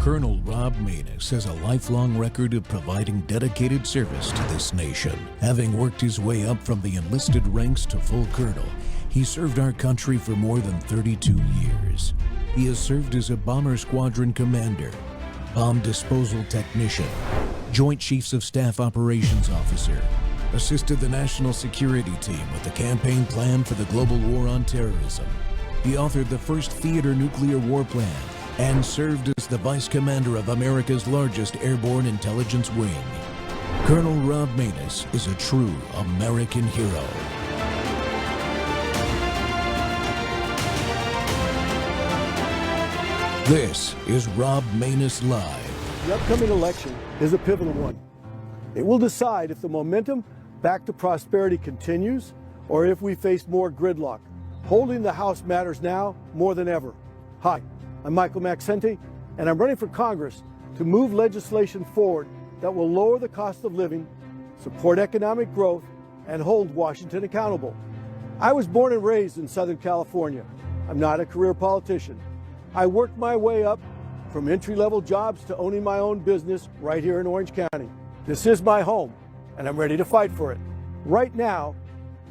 Colonel Rob Maness has a lifelong record of providing dedicated service to this nation. Having worked his way up from the enlisted ranks to full colonel, he served our country for more than 32 years. He has served as a bomber squadron commander, bomb disposal technician, Joint Chiefs of Staff Operations Officer, assisted the National Security Team with the campaign plan for the global war on terrorism. He authored the first theater nuclear war plan and served as the Vice Commander of America's largest airborne intelligence wing. Colonel Rob Maness is a true American hero. This is Rob Maness Live. The upcoming election is a pivotal one. It will decide if the momentum back to prosperity continues or if we face more gridlock. Holding the House matters now more than ever. Hi, I'm Michael Maxenti, and I'm running for Congress to move legislation forward that will lower the cost of living, support economic growth, and hold Washington accountable. I was born and raised in Southern California. I'm not a career politician. I worked my way up from entry-level jobs to owning my own business right here in Orange County. This is my home, and I'm ready to fight for it. Right now,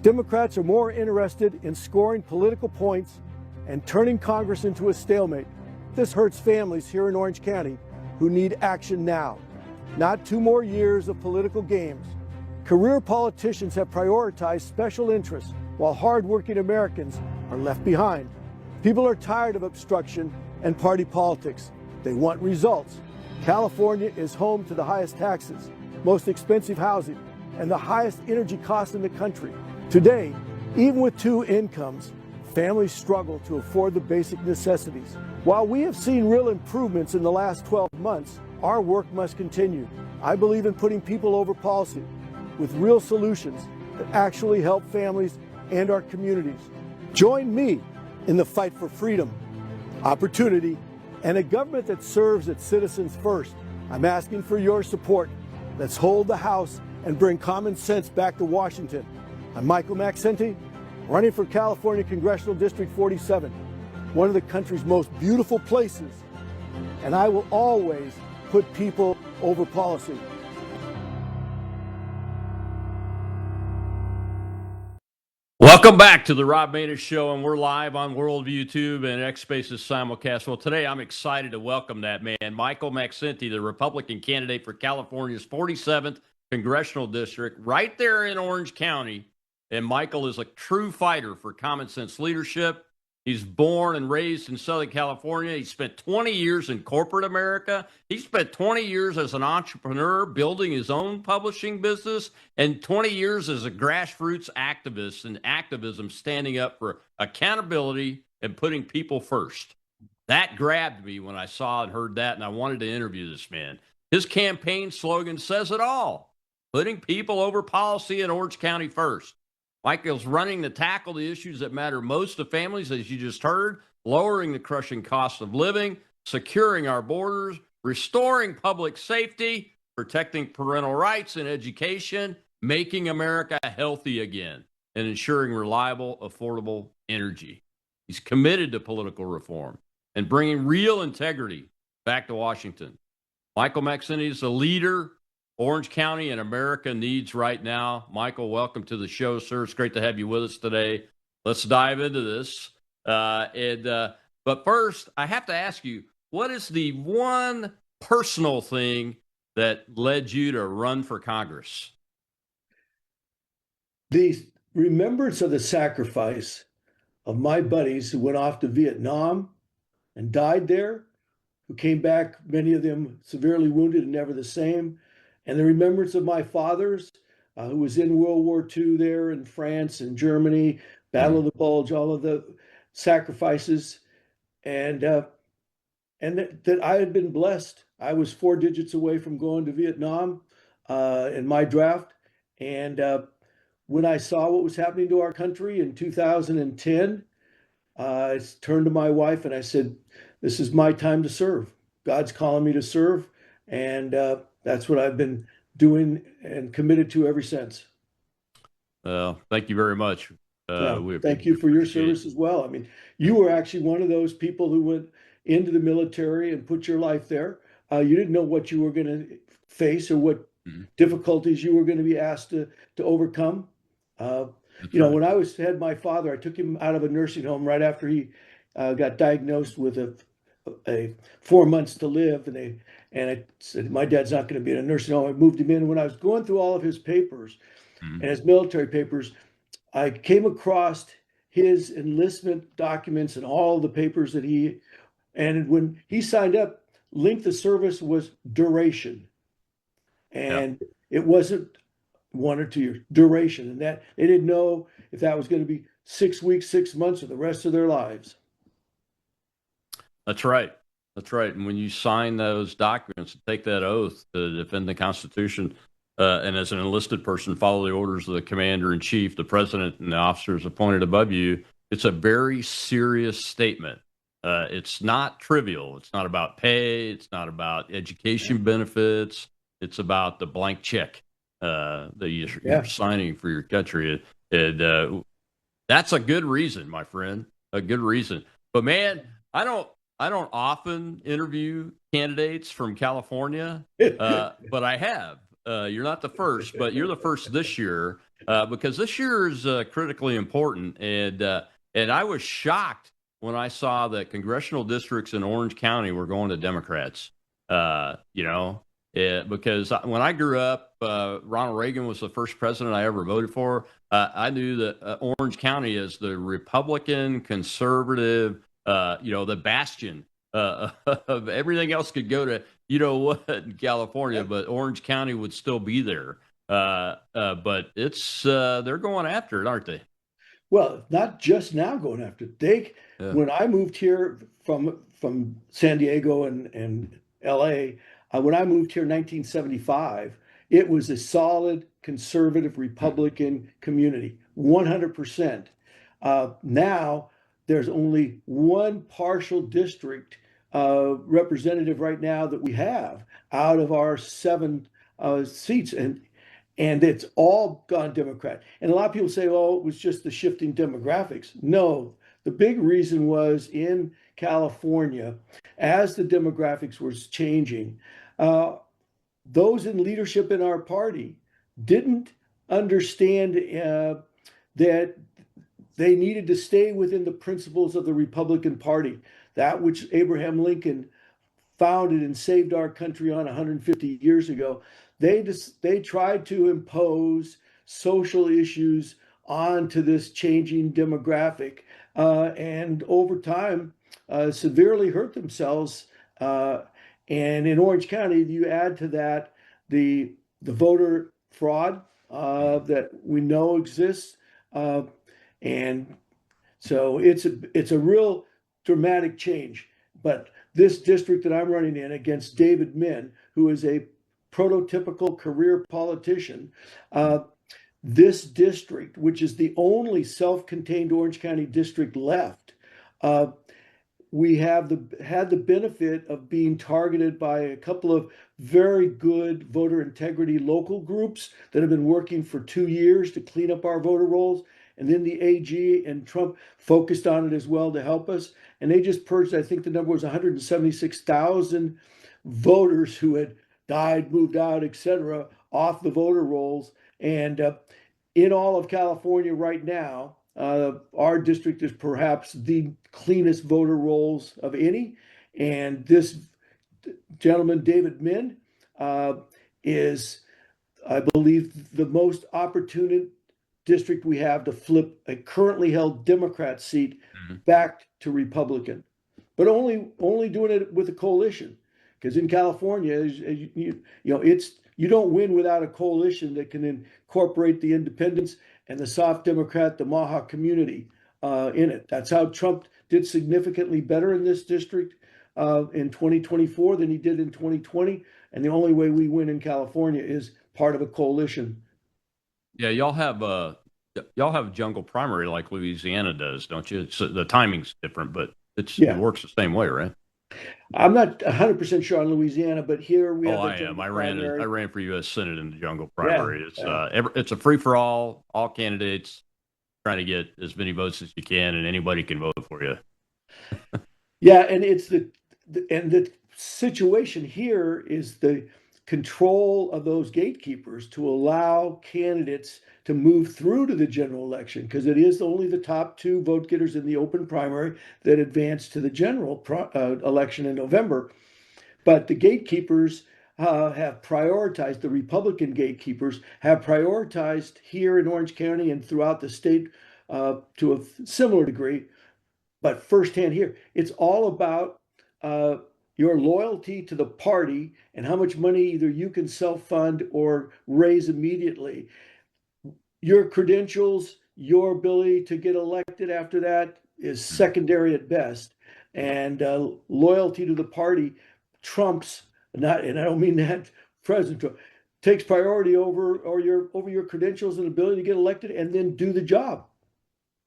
Democrats are more interested in scoring political points and turning Congress into a stalemate. This hurts families here in Orange County who need action now, not 2 more years of political games. Career politicians have prioritized special interests while hardworking Americans are left behind. People are tired of obstruction and party politics. They want results. California is home to the highest taxes, most expensive housing, and the highest energy costs in the country. Today, even with 2 incomes, families struggle to afford the basic necessities. While we have seen real improvements in the last 12 months, our work must continue. I believe in putting people over policy with real solutions that actually help families and our communities. Join me in the fight for freedom, opportunity, and a government that serves its citizens first. I'm asking for your support. Let's hold the House and bring common sense back to Washington. I'm Michael Maxenti, running for California Congressional District 47, one of the country's most beautiful places, and I will always put people over policy. Welcome back to the Rob Maness Show, and we're live on World YouTube and X Spaces simulcast. Well, today I'm excited to welcome that man, Michael Maxenti, the Republican candidate for California's 47th Congressional District, right there in Orange County. And Michael is a true fighter for common sense leadership. He's born and raised in Southern California. He spent 20 years in corporate America. He spent 20 years as an entrepreneur building his own publishing business and 20 years as a grassroots activist and activism standing up for accountability and putting people first. That grabbed me when I saw and heard that, and I wanted to interview this man. His campaign slogan says it all, putting people over policy in Orange County first. Michael's running to tackle the issues that matter most to families, as you just heard, lowering the crushing cost of living, securing our borders, restoring public safety, protecting parental rights and education, making America healthy again, and ensuring reliable, affordable energy. He's committed to political reform and bringing real integrity back to Washington. Michael Maxenti is a leader Orange County and America needs right now. Michael, welcome to the show, sir. It's great to have you with us today. Let's dive into this. But first, I have to ask you, what is the one personal thing that led you to run for Congress? The remembrance of the sacrifice of my buddies who went off to Vietnam and died there, who came back, many of them severely wounded and never the same. And the remembrance of my fathers, who was in World War II there in France and Germany, Battle of the Bulge, all of the sacrifices, and that I had been blessed. I was 4 digits away from going to Vietnam in my draft. And when I saw what was happening to our country in 2010, I turned to my wife and I said, this is my time to serve. God's calling me to serve. And that's what I've been doing and committed to ever since. Thank you very much. Thank you for your service as well. I mean, you were actually one of those people who went into the military and put your life there. You didn't know what you were going to face or what difficulties you were going to be asked to overcome. Right. When I had my father, I took him out of a nursing home right after he got diagnosed with a 4 months to live, and I said my dad's not going to be in a nursing home. I moved him in. When I was going through all of his papers and his military papers, I came across his enlistment documents and all the papers and when he signed up, length of service was duration, and it wasn't 1 or 2 years duration, and that they didn't know if that was going to be 6 weeks, 6 months, or the rest of their lives. That's right. That's right. And when you sign those documents, take that oath to defend the Constitution, and as an enlisted person, follow the orders of the commander in chief, the president, and the officers appointed above you, it's a very serious statement. It's not trivial. It's not about pay. It's not about education benefits. It's about the blank check that you're signing for your country. And that's a good reason, my friend, a good reason. But man, I don't often interview candidates from California, but I have. You're not the first, but you're the first this year because this year is critically important. And I was shocked when I saw that congressional districts in Orange County were going to Democrats. Because when I grew up, Ronald Reagan was the first president I ever voted for. I knew that Orange County is the Republican conservative, the bastion of everything else could go to, what, in California, but Orange County would still be there. But it's they're going after it, aren't they? Well, not just now going after it. When I moved here from San Diego and LA, when I moved here in 1975, it was a solid conservative Republican community, 100%. Now there's only one partial district representative right now that we have out of our 7 seats, and it's all gone Democrat. And a lot of people say, "Oh, it was just the shifting demographics." No, the big reason was in California, as the demographics was changing, those in leadership in our party didn't understand that they needed to stay within the principles of the Republican Party, that which Abraham Lincoln founded and saved our country on 150 years ago. They tried to impose social issues onto this changing demographic, and over time severely hurt themselves. And in Orange County, you add to that the voter fraud that we know exists, and so it's a real dramatic change. But this district that I'm running in against David Min, who is a prototypical career politician, this district, which is the only self-contained Orange County district left, we had the benefit of being targeted by a couple of very good voter integrity local groups that have been working for 2 years to clean up our voter rolls. And then the AG and Trump focused on it as well to help us. And they just purged, I think the number was 176,000 voters who had died, moved out, etc., off the voter rolls. And in all of California right now, our district is perhaps the cleanest voter rolls of any. And this gentleman, David Min, is, I believe, the most opportune district we have to flip a currently held Democrat seat back to Republican, but only doing it with a coalition. Because in California, you don't win without a coalition that can incorporate the independents and the soft Democrat, the Maha community in it. That's how Trump did significantly better in this district in 2024 than he did in 2020. And the only way we win in California is part of a coalition. Yeah, y'all have a jungle primary like Louisiana does, don't you? So the timing's different, but it works the same way, right? I'm not 100% sure on Louisiana, but here we have. I am. I ran for U.S. Senate in the jungle primary. It's a free for all candidates trying to get as many votes as you can, and anybody can vote for you. Yeah, and the situation here is the control of those gatekeepers to allow candidates to move through to the general election, because it is only the top two vote getters in the open primary that advance to the general election in November. But the gatekeepers have prioritized, the Republican gatekeepers have prioritized here in Orange County and throughout the state to a similar degree, but firsthand here, it's all about uh, your loyalty to the party and how much money either you can self-fund or raise immediately. Your credentials, your ability to get elected after that is Mm. secondary at best, and loyalty to the party trumps, not, and I don't mean that President Trump, takes priority over your credentials and ability to get elected and then do the job.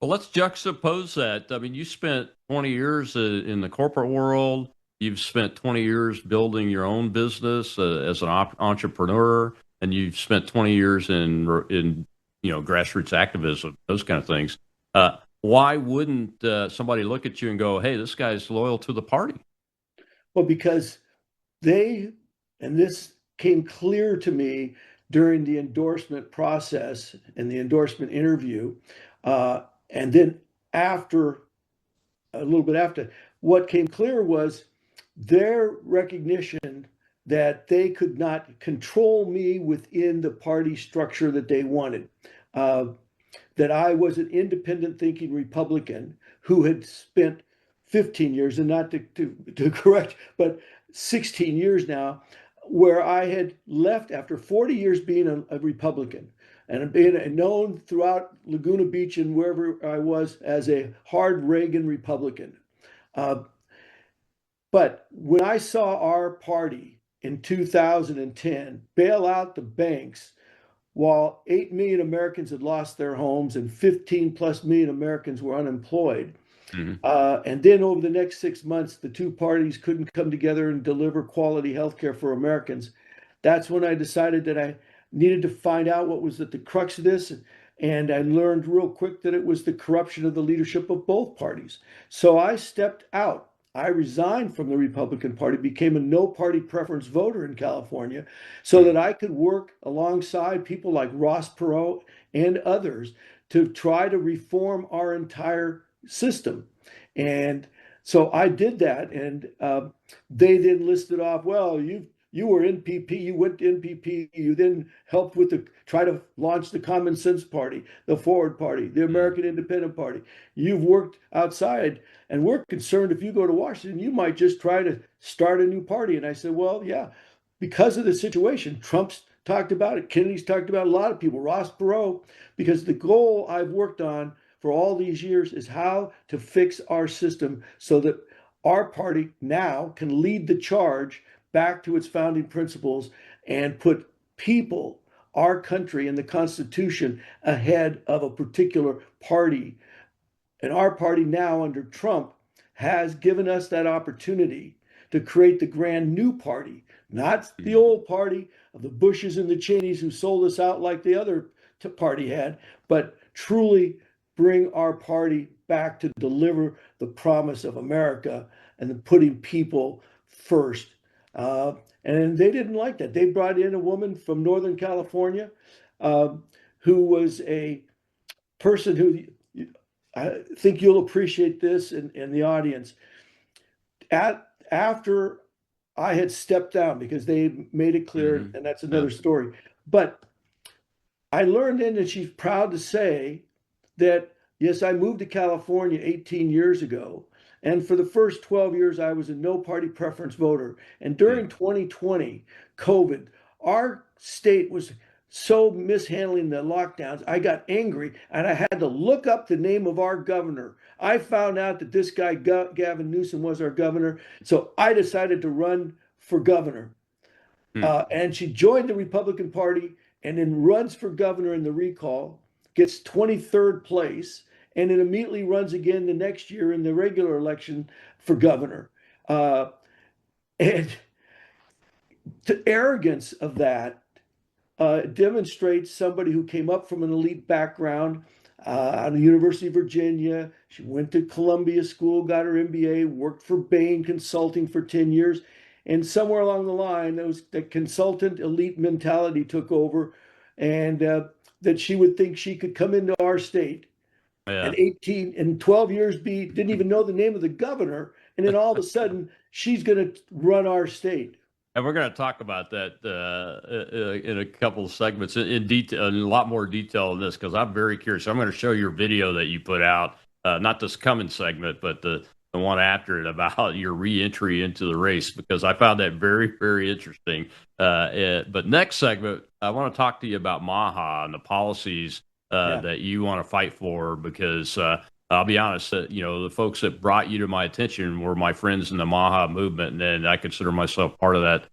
Well, let's juxtapose that. I mean, you spent 20 years in the corporate world. You've spent 20 years building your own business as an entrepreneur, and you've spent 20 years in grassroots activism, those kind of things. Why wouldn't somebody look at you and go, "Hey, this guy's loyal to the party"? Well, because they, and this came clear to me during the endorsement process and the endorsement interview, and then after, a little bit after, what came clear was their recognition that they could not control me within the party structure that they wanted. Uh, that I was an independent thinking Republican who had spent 15 years, and not to correct, but 16 years now, where I had left after 40 years being a Republican and being known throughout Laguna Beach and wherever I was as a hard Reagan Republican. Uh, but when I saw our party in 2010 bail out the banks while 8 million Americans had lost their homes and 15 plus million Americans were unemployed. Mm-hmm. And then over the next 6 months, the two parties couldn't come together and deliver quality health care for Americans. That's when I decided that I needed to find out what was at the crux of this. And I learned real quick that it was the corruption of the leadership of both parties. So I stepped out. I resigned from the Republican Party, became a no party preference voter in California so that I could work alongside people like Ross Perot and others to try to reform our entire system. And so I did that, and they then listed off, well, you were NPP, you went to NPP, you then helped with the try to launch the Common Sense Party, the Forward Party, the American Independent Party. You've worked outside, and we're concerned if you go to Washington, you might just try to start a new party. And I said, well, yeah, because of the situation, Trump's talked about it, Kennedy's talked about it, a lot of people, Ross Perot, because the goal I've worked on for all these years is how to fix our system so that our party now can lead the charge back to its founding principles and put people, our country, and the Constitution ahead of a particular party. And our party now, under Trump, has given us that opportunity to create the grand new party, not the Mm-hmm. old party of the Bushes and the Cheneys who sold us out like the other party had, but truly bring our party back to deliver the promise of America and putting people first. Uh, and they didn't like that. They brought in a woman from Northern California uh, who was a person who, I think you'll appreciate this in the audience. After I had stepped down, because they made it clear, Mm-hmm. and that's Yeah. another story. But I learned then that she's proud to say that, yes, I moved to California 18 years ago. And for the first 12 years, I was a no party preference voter. And during 2020, COVID, our state was so mishandling the lockdowns. I got angry and I had to look up the name of our governor. I found out that this guy, Gavin Newsom, was our governor. So I decided to run for governor. Mm-hmm. And she joined the Republican Party and then runs for governor in the recall, gets 23rd place, and then immediately runs again the next year in the regular election for governor. Uh, and the arrogance of that demonstrates somebody who came up from an elite background, out of the University of Virginia. She went to Columbia School, got her MBA, worked for Bain Consulting for 10 years. And somewhere along the line, the consultant elite mentality took over, and that she would think she could come into our state Yeah. and 18 and 12 years didn't even know the name of the governor. And then all of a sudden, she's going to run our state. And we're going to talk about that in a couple of segments in detail, in a lot more detail in this, because I'm very curious. I'm going to show your video that you put out, not this coming segment, but the one after it, about your reentry into the race, because I found that very, very interesting. But next segment, I want to talk to you about MAHA and the policies that you want to fight for, because I'll be honest, the folks that brought you to my attention were my friends in the MAHA movement, and I consider myself part of that.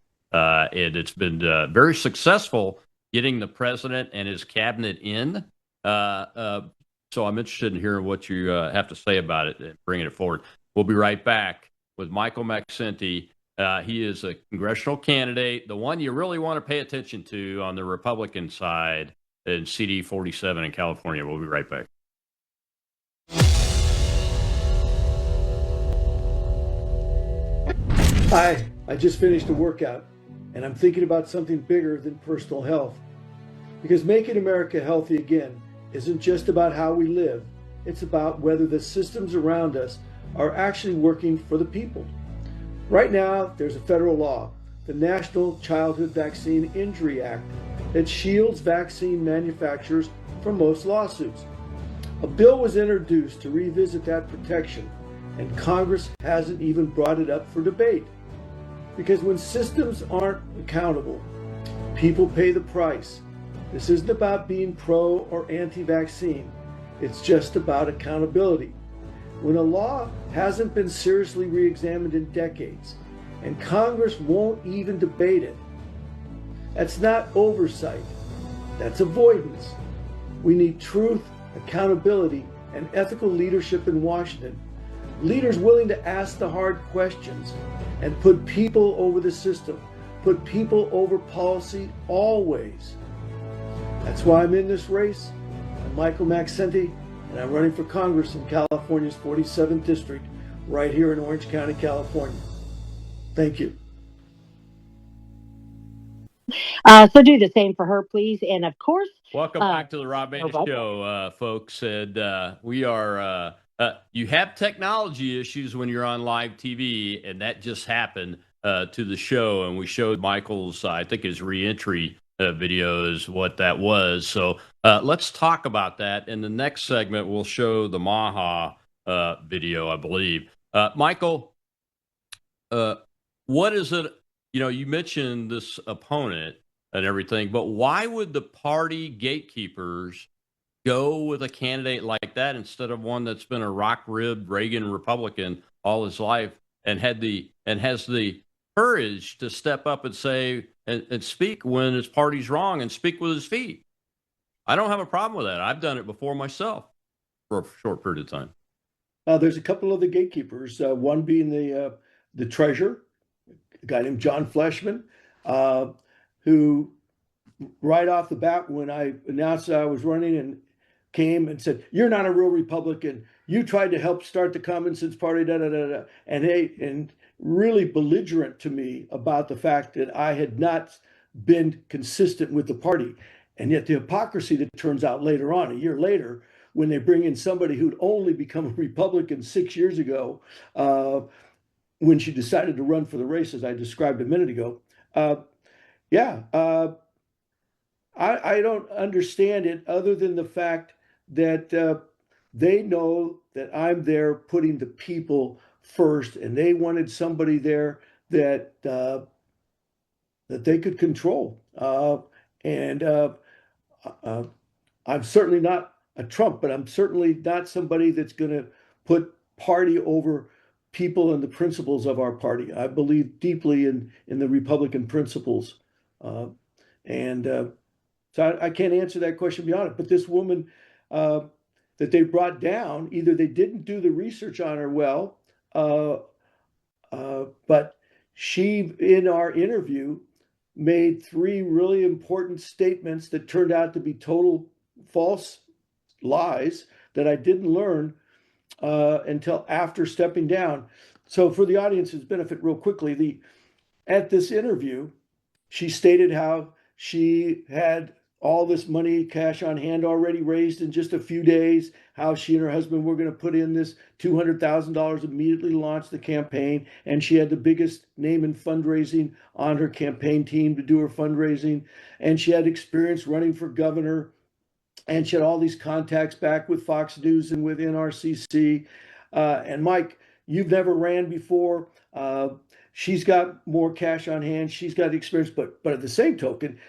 And it's been very successful getting the president and his cabinet in. So I'm interested in hearing what you have to say about it and bringing it forward. We'll be right back with Michael Maxenti. He is a congressional candidate, the one you really want to pay attention to on the Republican side in CD 47 in California. We'll be right back. Hi, I just finished a workout, and I'm thinking about something bigger than personal health. Because making America healthy again isn't just about how we live, it's about whether the systems around us are actually working for the people. Right now, there's a federal law, the National Childhood Vaccine Injury Act, that shields vaccine manufacturers from most lawsuits. A bill was introduced to revisit that protection, and Congress hasn't even brought it up for debate. Because when systems aren't accountable, people pay the price. This isn't about being pro or anti-vaccine. It's just about accountability. When a law hasn't been seriously re-examined in decades, and Congress won't even debate it, that's not oversight. That's avoidance. We need truth, accountability, and ethical leadership in Washington. Leaders willing to ask the hard questions and put people over the system, put people over policy always. That's why I'm in this race. I'm Michael Maxenti, and I'm running for Congress in California's 47th District, right here in Orange County, California. Thank you. So do the same for her, please. And of course, welcome back to the Rob Maness Show, folks. And we are, you have technology issues when you're on live TV, and that just happened to the show. And we showed Michael's, I think his reentry video is what that was. So let's talk about that. In the next segment, we'll show the MAHA video, I believe. Michael, what is it? You mentioned this opponent and everything, but why would the party gatekeepers go with a candidate like that instead of one that's been a rock-ribbed Reagan Republican all his life and has the courage to step up and say and speak when his party's wrong and speak with his feet? I don't have a problem with that. I've done it before myself for a short period of time. There's a couple of the gatekeepers, one being the treasurer, a guy named John Fleshman, who right off the bat, when I announced that I was running, and came and said, "You're not a real Republican. You tried to help start the Common Sense Party, da da da da," and really belligerent to me about the fact that I had not been consistent with the party. And yet the hypocrisy that turns out later on, a year later, when they bring in somebody who'd only become a Republican 6 years ago, when she decided to run for the race, as I described a minute ago. I don't understand it, other than the fact that they know that I'm there putting the people first, and they wanted somebody there that they could control. I'm certainly not a Trump, but I'm certainly not somebody that's going to put party over people and the principles of our party. I believe deeply in the Republican principles. So I can't answer that question beyond it. But this woman that they brought down, either they didn't do the research on her well, but she, in our interview, made 3 really important statements that turned out to be total false lies that I didn't learn until after stepping down. So, for the audience's benefit, real quickly, at this interview, she stated how she had all this money, cash on hand, already raised in just a few days, how she and her husband were going to put in this $200,000, immediately launch the campaign, and she had the biggest name in fundraising on her campaign team to do her fundraising, and she had experience running for governor, and she had all these contacts back with Fox News and with NRCC. And Mike, you've never ran before. She's got more cash on hand. She's got experience, but at the same token,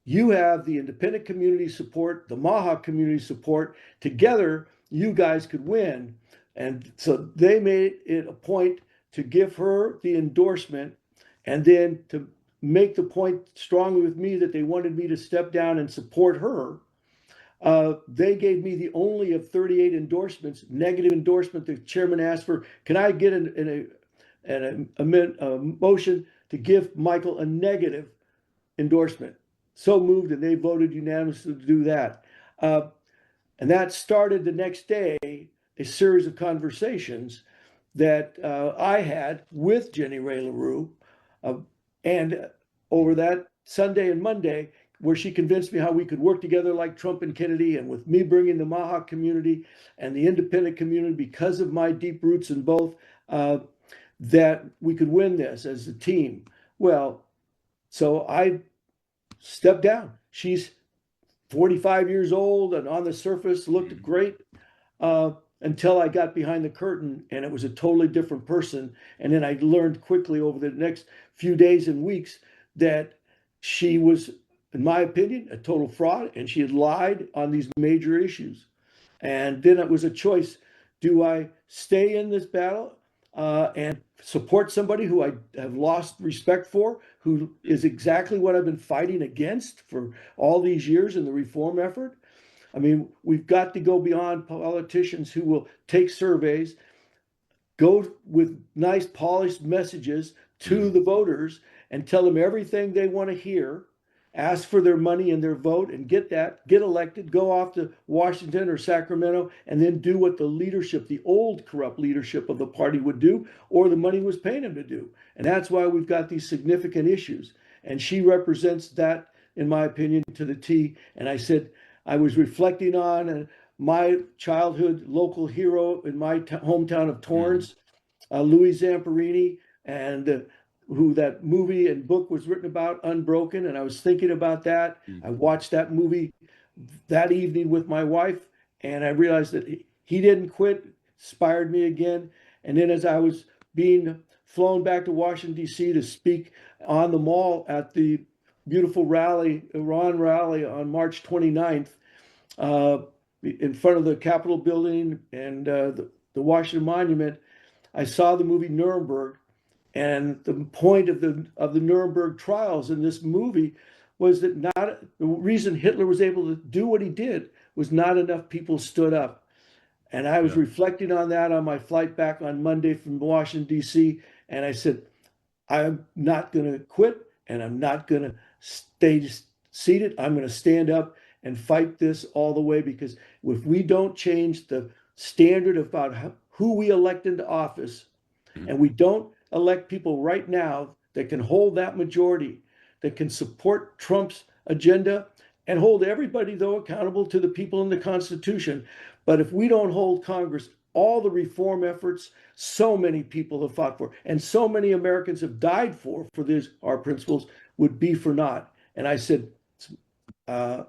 you have the independent community support, the Maha community support. Together, you guys could win. And so they made it a point to give her the endorsement and then to make the point strongly with me that they wanted me to step down and support her. They gave me the only of 38 endorsements, negative endorsement. The chairman asked for, can I get a motion to give Michael a negative endorsement? So moved, and they voted unanimously to do that. And that started the next day a series of conversations that I had with Jenny Ray LaRue. And over that Sunday and Monday, where she convinced me how we could work together like Trump and Kennedy, and with me bringing the Maha community and the independent community because of my deep roots in both, that we could win this as a team. Well, so I stepped down. She's 45 years old and on the surface looked great until I got behind the curtain and it was a totally different person. And then I learned quickly over the next few days and weeks that she was, in my opinion, a total fraud, and she had lied on these major issues. And then it was a choice. Do I stay in this battle and support somebody who I have lost respect for, who is exactly what I've been fighting against for all these years in the reform effort? I mean, we've got to go beyond politicians who will take surveys, go with nice polished messages to the voters and tell them everything they want to hear, ask for their money and their vote and get elected, go off to Washington or Sacramento, and then do what the leadership, the old corrupt leadership of the party would do, or the money was paying them to do. And that's why we've got these significant issues. And she represents that, in my opinion, to the T. And I said, I was reflecting on my childhood local hero in my hometown of Torrance, Louis Zamperini, and who that movie and book was written about, Unbroken. And I was thinking about that. I watched that movie that evening with my wife, and I realized that he didn't quit, inspired me again. And then as I was being flown back to Washington, D.C. to speak on the Mall at the beautiful rally, Iran rally on March 29th, in front of the Capitol building and the Washington Monument, I saw the movie Nuremberg. And the point of the Nuremberg trials in this movie was that the reason Hitler was able to do what he did was not enough people stood up. And I was reflecting on that on my flight back on Monday from Washington, D.C. And I said, I'm not going to quit, and I'm not going to stay seated. I'm going to stand up and fight this all the way, because if we don't change the standard about who we elect into office, and we don't elect people right now that can hold that majority, that can support Trump's agenda and hold everybody, though, accountable to the people in the Constitution. But if we don't hold Congress, all the reform efforts so many people have fought for and so many Americans have died for our principles would be for naught. And I said, I've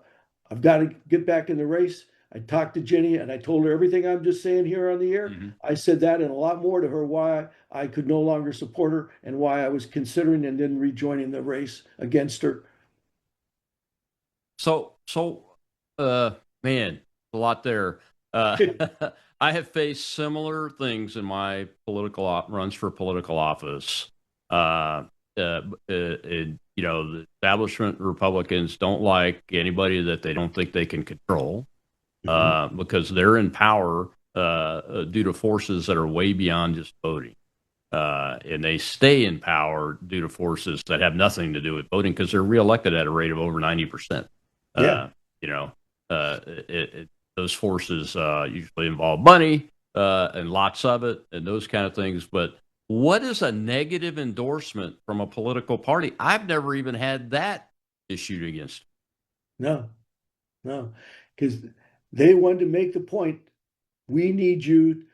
got to get back in the race. I talked to Jenny and I told her everything I'm just saying here on the air. I said that and a lot more to her, why I could no longer support her and why I was considering and then rejoining the race against her. So, man, a lot there. I have faced similar things in my political runs for political office. The establishment Republicans don't like anybody that they don't think they can control. Because they're in power due to forces that are way beyond just voting. And they stay in power due to forces that have nothing to do with voting because they're reelected at a rate of over 90%. those forces usually involve money and lots of it and those kind of things. But what is a negative endorsement from a political party? I've never even had that issued against. No, no, because they wanted to make the point, we need you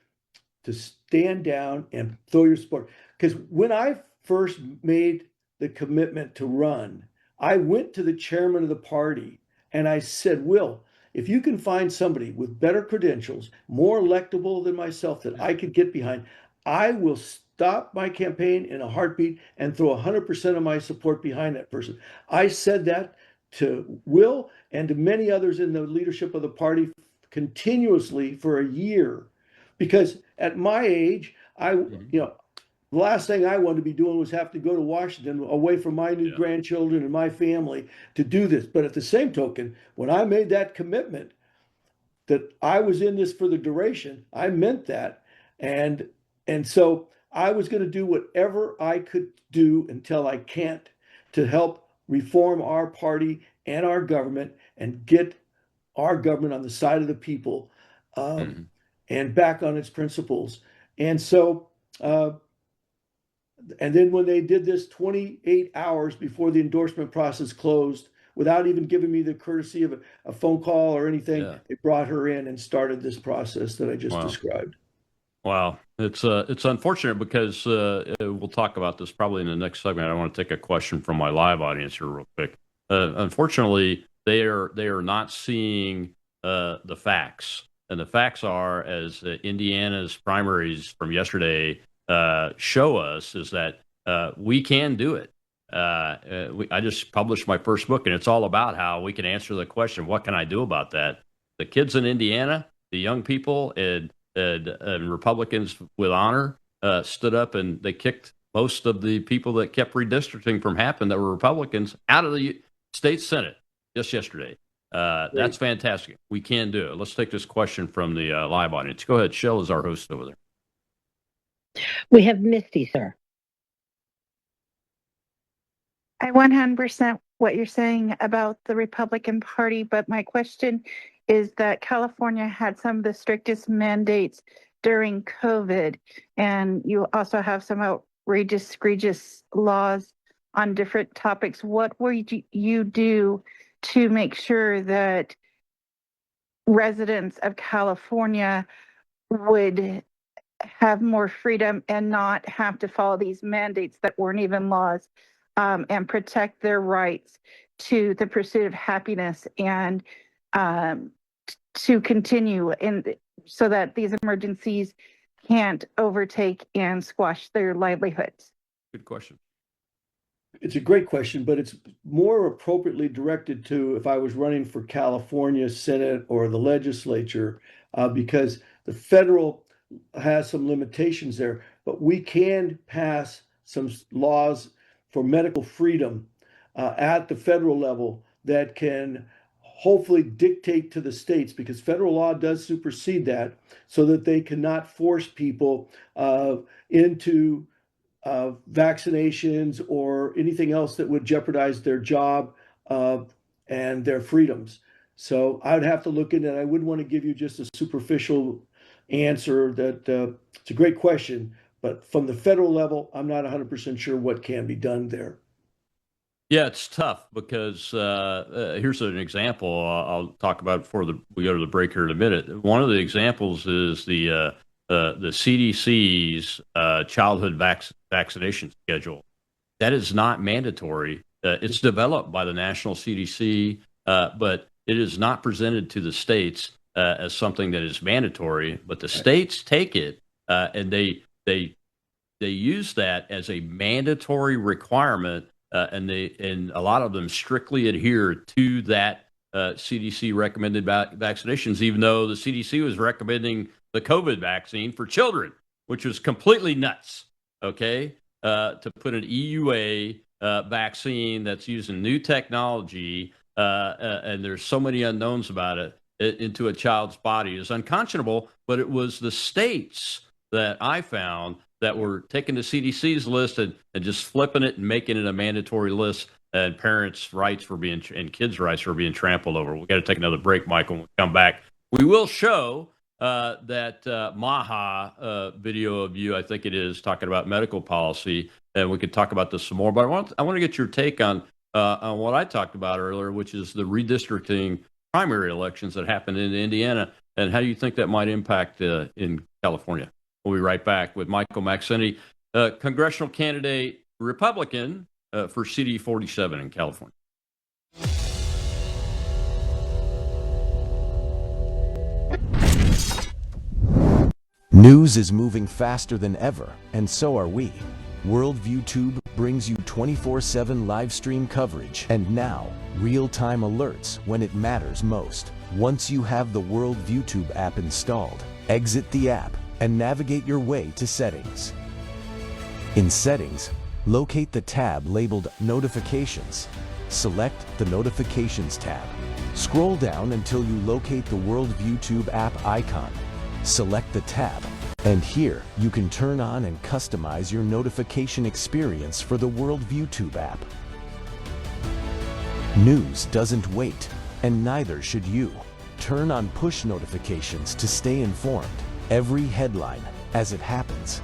to stand down and throw your support. Because when I first made the commitment to run, I went to the chairman of the party and I said, Will, if you can find somebody with better credentials, more electable than myself that I could get behind, I will stop my campaign in a heartbeat and throw 100% of my support behind that person. I said that to Will and to many others in the leadership of the party continuously for a year. Because at my age, the last thing I wanted to be doing was have to go to Washington away from my new grandchildren and my family to do this. But at the same token, when I made that commitment that I was in this for the duration, I meant that. And so I was going to do whatever I could do until I can't to help reform our party and our government and get our government on the side of the people. And back on its principles. And so, and then when they did this 28 hours before the endorsement process closed, without even giving me the courtesy of a phone call or anything, they brought her in and started this process that I just described. Wow. It's unfortunate because we'll talk about this probably in the next segment. I want to take a question from my live audience here real quick. Unfortunately, they are not seeing the facts. And the facts are, as Indiana's primaries from yesterday show us, is that we can do it. I just published my first book, and it's all about how we can answer the question, what can I do about that? The kids in Indiana, the young people, and Republicans with honor stood up, and they kicked most of the people that kept redistricting from happening that were Republicans out of the state Senate just yesterday. That's fantastic. We can do it. Let's take this question from the live audience. Go ahead. Shell is our host over there. We have Misty, sir. I 100% what you're saying about the Republican Party, but my question is that California had some of the strictest mandates during COVID, and you also have some outrageous, egregious laws on different topics. What would you do to make sure that residents of California would have more freedom and not have to follow these mandates that weren't even laws, and protect their rights to the pursuit of happiness and to continue so that these emergencies can't overtake and squash their livelihoods? Good question. It's a great question, but it's more appropriately directed to if I was running for California Senate or the legislature, because the federal has some limitations there, but we can pass some laws for medical freedom at the federal level that can hopefully dictate to the states, because federal law does supersede that, so that they cannot force people into vaccinations or anything else that would jeopardize their job and their freedoms. So I would have to look into it. I wouldn't want to give you just a superficial answer that it's a great question, but from the federal level, I'm not 100% sure what can be done there. Yeah, it's tough because here's an example I'll talk about before we go to the break here in a minute. One of the examples is the CDC's childhood vaccination schedule. That is not mandatory. It's developed by the national CDC, but it is not presented to the states as something that is mandatory. But the states take it and they use that as a mandatory requirement, and a lot of them strictly adhere to that CDC recommended vaccinations, even though the CDC was recommending the COVID vaccine for children, which was completely nuts. Okay, to put an EUA vaccine that's using new technology, and there's so many unknowns about it, into a child's body is unconscionable. But it was the states that I found that were taking the CDC's list and just flipping it and making it a mandatory list, and parents' rights and kids' rights were being trampled over. We got to take another break, Michael. When we come back, We will show that Maha video of you, I think it is, talking about medical policy, and we could talk about this some more. But I want to get your take on what I talked about earlier, which is the redistricting primary elections that happened in Indiana, and how do you think that might impact in California? We'll be right back with Michael Maxenti, congressional candidate, Republican for CD 47 in California. News is moving faster than ever, and so are we. Worldview Tube brings you 24/7 live stream coverage and now real-time alerts when it matters most. Once you have the Worldview Tube app installed, exit the app and navigate your way to Settings. In Settings, locate the tab labeled Notifications. Select the Notifications tab. Scroll down until you locate the Worldview Tube app icon. Select the tab, and here you can turn on and customize your notification experience for the Worldview Tube app. News doesn't wait, and neither should you. Turn on push notifications to stay informed. Every headline as it happens.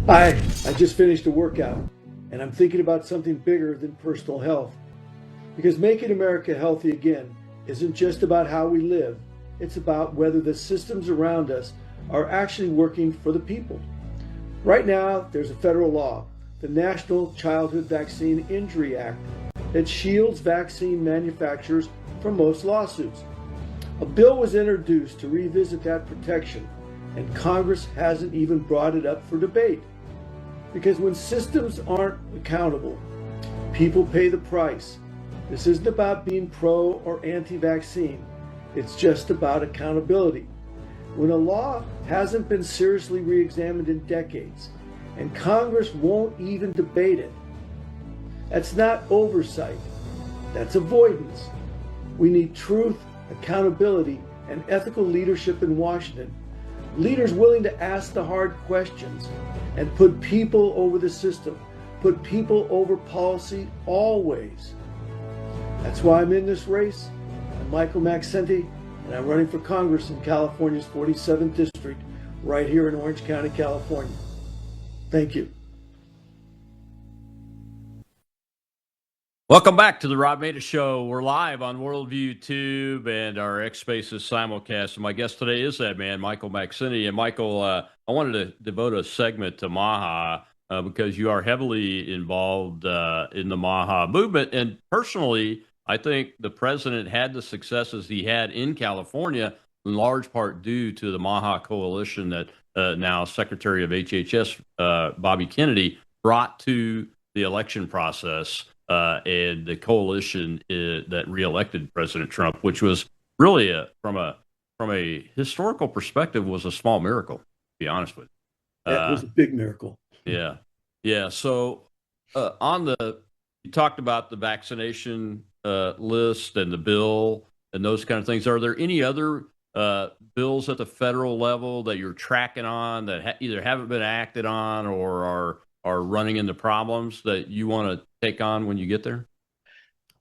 Hi, I just finished a workout, and I'm thinking about something bigger than personal health. Because making America healthy again isn't just about how we live, it's about whether the systems around us are actually working for the people. Right now, there's a federal law, the National Childhood Vaccine Injury Act, that shields vaccine manufacturers from most lawsuits. A bill was introduced to revisit that protection, and Congress hasn't even brought it up for debate. Because when systems aren't accountable, people pay the price. This isn't about being pro or anti-vaccine. It's just about accountability. When a law hasn't been seriously re-examined in decades, and Congress won't even debate it, that's not oversight. That's avoidance. We need truth, accountability, and ethical leadership in Washington. Leaders willing to ask the hard questions and put people over the system, put people over policy always. That's why I'm in this race. I'm Michael Maxenti, and I'm running for Congress in California's 47th District, right here in Orange County, California. Thank you. Welcome back to the Rob Maness Show. We're live on Worldview Tube and our X Spaces simulcast. And my guest today is that man, Michael Maxenti. And Michael, I wanted to devote a segment to Maha because you are heavily involved in the Maha movement. And personally, I think the president had the successes he had in California in large part due to the Maha coalition that now Secretary of HHS Bobby Kennedy brought to the election process. And the coalition that reelected President Trump, which was really from a historical perspective, was a small miracle. To be honest with you, That was a big miracle. Yeah. So you talked about the vaccination list and the bill and those kind of things. Are there any other bills at the federal level that you're tracking on that either haven't been acted on or are running into problems that you want to take on when you get there?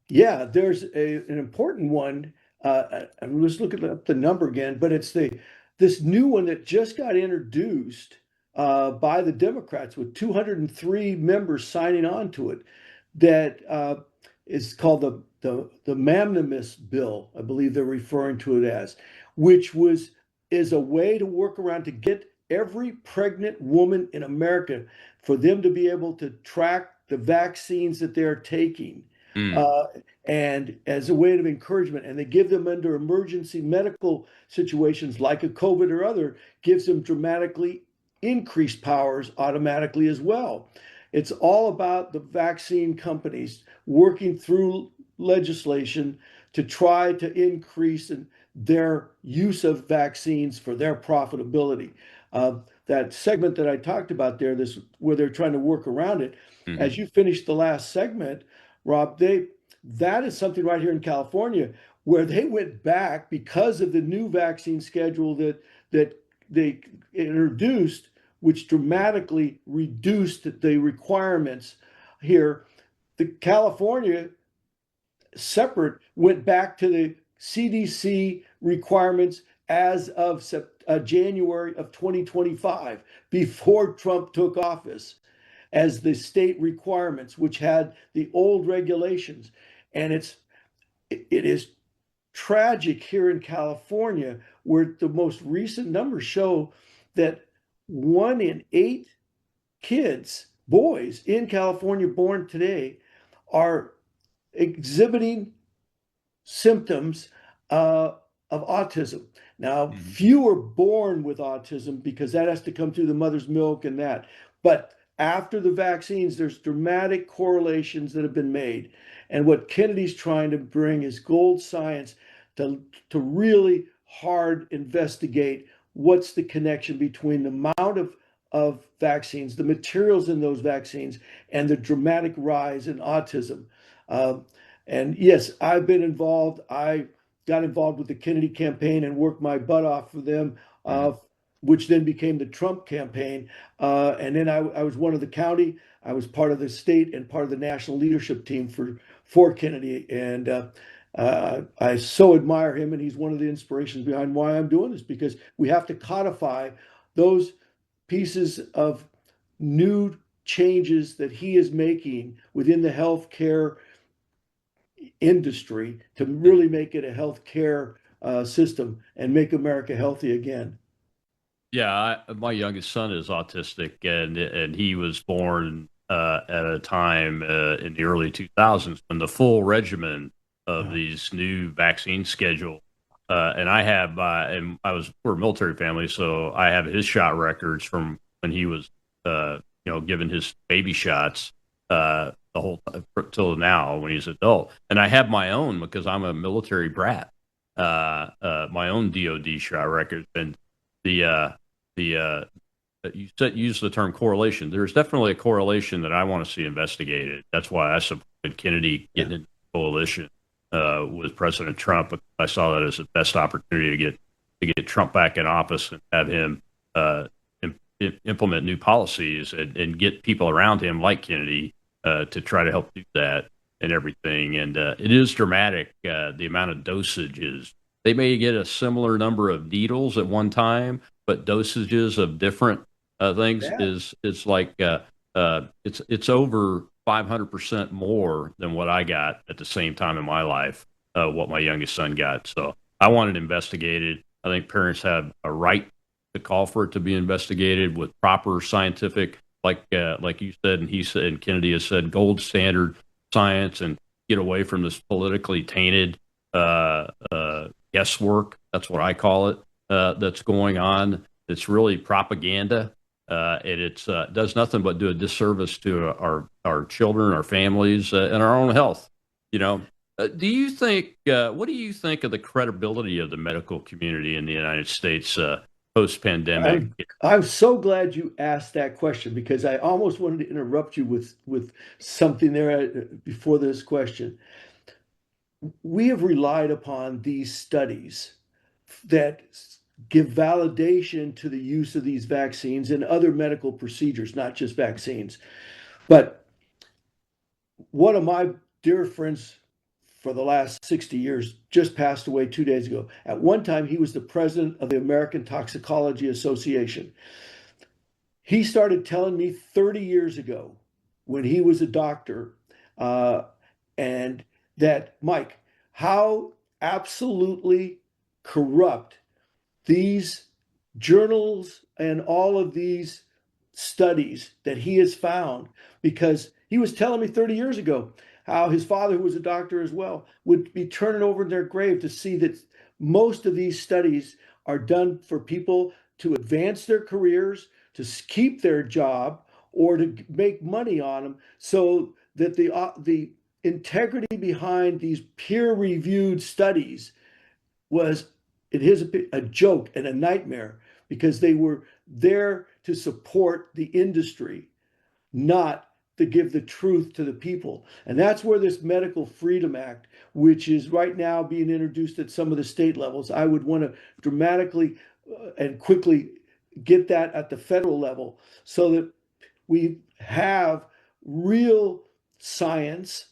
Yeah, there's an important one. I'm just looking up the number again, but it's this new one that just got introduced by the Democrats with 203 members signing on to it. That is called the Maness bill, I believe they're referring to it as, which is a way to work around to get every pregnant woman in America for them to be able to track the vaccines that they're taking. And as a way of encouragement, and they give them under emergency medical situations like a COVID or other, gives them dramatically increased powers automatically as well. It's all about the vaccine companies working through legislation to try to increase their use of vaccines for their profitability. That segment that I talked about there, where they're trying to work around it. Mm-hmm. As you finished the last segment, Rob, that is something right here in California where they went back because of the new vaccine schedule that they introduced, which dramatically reduced the requirements here. The California separate went back to the CDC requirements as of January of 2025, before Trump took office, as the state requirements, which had the old regulations. And it is tragic here in California, where the most recent numbers show that 1 in 8 kids, boys in California born today, are exhibiting symptoms of autism. Now, few are born with autism because that has to come through the mother's milk and that. But after the vaccines, there's dramatic correlations that have been made. And what Kennedy's trying to bring is gold science to really hard investigate what's the connection between the amount of vaccines, the materials in those vaccines, and the dramatic rise in autism. And yes, I've been involved. I got involved with the Kennedy campaign and worked my butt off for them, which then became the Trump campaign. And then I was one of the county. I was part of the state and part of the national leadership team for Kennedy. And I so admire him, and he's one of the inspirations behind why I'm doing this, because we have to codify those pieces of new changes that he is making within the healthcare industry to really make it a healthcare system and make America healthy again. Yeah, my youngest son is autistic, and he was born at a time in the early 2000s when the full regimen of these new vaccine schedule. And I have, and we're a military family, so I have his shot records from when he was, given his baby shots the whole till now when he's an adult. And I have my own because I'm a military brat. My own DoD shot records, and you use the term correlation. There's definitely a correlation that I want to see investigated. That's why I supported Kennedy getting into the coalition with President Trump. I saw that as the best opportunity to get Trump back in office and have him implement new policies and get people around him like Kennedy to try to help do that and everything. And it is dramatic, the amount of dosages. They may get a similar number of needles at one time, but dosages of different things is like it's over 500% more than what I got at the same time in my life, what my youngest son got. So I want it investigated. I think parents have a right to call for it to be investigated with proper scientific, like you said, and he said, and Kennedy has said, gold standard science, and get away from this politically tainted guesswork. That's what I call it. That's going on. It's really propaganda. And it does nothing but do a disservice to our children, our families, and our own health. Do you think? What do you think of the credibility of the medical community in the United States post-pandemic? I'm so glad you asked that question, because I almost wanted to interrupt you with something there before this question. We have relied upon these studies that give validation to the use of these vaccines and other medical procedures, not just vaccines. But one of my dear friends for the last 60 years just passed away 2 days ago. At one time, he was the president of the American Toxicology Association. He started telling me 30 years ago, when he was a doctor, and that, Mike, how absolutely corrupt these journals and all of these studies that he has found, because he was telling me 30 years ago how his father, who was a doctor as well, would be turning over in their grave to see that most of these studies are done for people to advance their careers, to keep their job, or to make money on them, so that the integrity behind these peer-reviewed studies was, in his opinion, a joke and a nightmare, because they were there to support the industry, not to give the truth to the people. And that's where this Medical Freedom Act, which is right now being introduced at some of the state levels, I would want to dramatically and quickly get that at the federal level so that we have real science,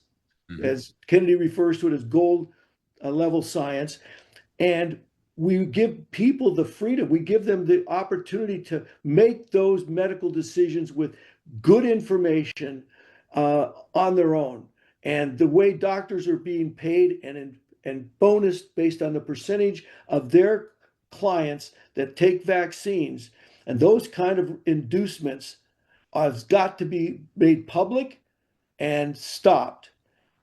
as Kennedy refers to it as gold level science, and we give people the freedom, we give them the opportunity to make those medical decisions with good information on their own. And the way doctors are being paid and bonused based on the percentage of their clients that take vaccines, and those kind of inducements have got to be made public and stopped.